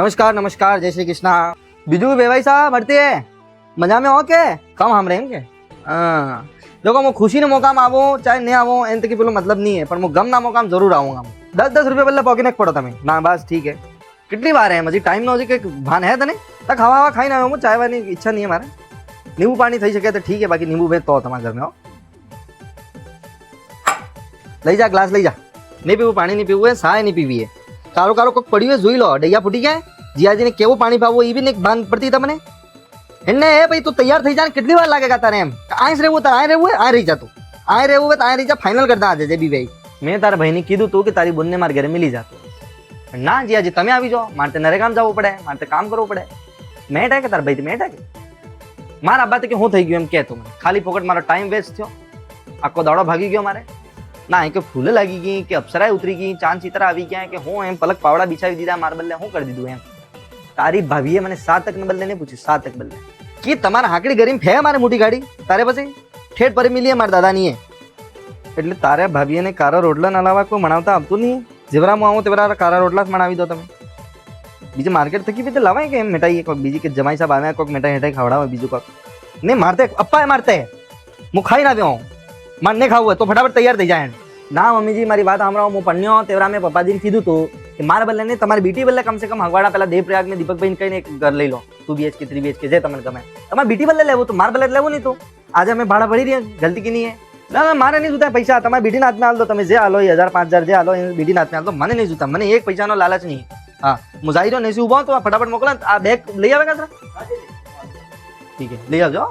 नमस्कार नमस्कार, जय श्री कृष्णा। બીજું વેવાઈ સાहब बढ़ते है मजा में हो के कम हम रहेंगे। हाँ देखो मैं खुशी ने मौका में आवो चाहे नहीं आवो एन तक पेलो मतलब नहीं है, पर मैं गम ना मौका में जरूर आऊंगा। 10-10 रुपये बल्ले पॉकेट पड़ो तमें ना, बस ठीक है। कितनी बार है मजी टाइम नो के भान है तने तक हवा हवा खाई ना, चाय वानी इच्छा नहीं है मारे। नींबू पानी थी सके तो ठीक है, बाकी नींबू भेज तो तुम्हारे घर में हो लई जा ग्लास लई जा। नहीं पीવું પાણી નહીં પીવું है, સાય નહીં પીવી है। કારો કારો કોક પડ્યું है જોઈ લો, ડૈયા ફૂટી ગયા। જીયાજીને કેવું પાણી પાવું એ બી ને ભાન પડતી તમને એને એ ભાઈ તું તૈયાર થઈ જા ને કેટલી વાર લાગેગા તારે એમ આય રહેવું તારે આય રહેવું આ રહી જા તું આય રહેવું હોય તો આય રહી જા ફાઇનલ કરતા આજે જે બી ભાઈ મેં તારા ભાઈને કીધું તું કે તારી બોનને મારા ઘરે મિલી જાતો ના જીયાજી તમે આવી જાઓ મારે નરેગામ જવું પડે મારે કામ કરવું પડે મેટ હે કે તારા ભાઈ મેટ હે કે મારા અબ્બા તો કે હું થઈ ગયું એમ કે તું ખાલી પોકેટ મારો ટાઈમ વેસ્ટ થયો આખો દાડો ભાગી ગયો મારે ના કે ફૂલ લાગી ગઈ કે અપ્સરાએ ઉતરી ગઈ ચાંદ ચિત્રા આવી ગયા કે હું એમ પલક પાવડા બિછાવી દીધા મારા બદલે હું કરી દીધું એમ તારી ભાભીએ મને 7 તક ને બદલે નહીં પૂછ્યું 7 તક બદલે કે તમારા હાકડી ગરીમ ફે મારે મોટી ગાડી તારે પછી ઠેઠ પરી મિલી મારા દાદાની એટલે તારે ભાભીને કારા રોટલા ના લાવવા કોઈ મણાવતા આવતું નહીં જેવરામાં આવું તેવરા કારા રોટલા જ મણાવી દો તમે બીજે માર્કેટ થકી બી લાવાય કે એમ મિઠાઈ કોઈક બીજી કે જમાઈ સાહેબ આવ્યા કોઈક મિઠાઈ હેઠાઈ ખવડાવે બીજું કોઈક નહીં મારતે અપ્પા મારતે હું ખાઈ ના દેવું મારે નહીં ખાવું હોય તો ફટાફટ તૈયાર થઈ જાય ના મમ્મીજી મારી વાત સાંભળો હું પણ્યો તેવરા મેં પપ્પાજીને કીધું હતું કે મારા બદલે નહીં તમારી બીટી બદલે કમસે કમ હગવાડા પેલા દેવપ્રયાગ ને દીપકભાઈને કહીને એક ઘર લઈ લો 2 BHK 3 BHK જે તમને ગમે તમારે બીટી બદલે લેવું તો મારા બદલે લેવું નહીં તો આજે અમે ભાડા ભરી રહ્યા ગલતી કી નહીં હે ના મારે નહીં જોતા પૈસા તમારે બીટીના હાથમાં હાલ દો તમે જે હાલો 1000-5000 જે હાલો બીટીના હાથમાં હાલ દો મને નહીં જોતા મને એક પૈસાનો લાલચ નહીં હા હું જાઈ રહ્યો નહીં ઉભો તો ફટાફટ મોકલા આ બેગ લઈ આવે કાતરા ઠીક હે લઈ આવજો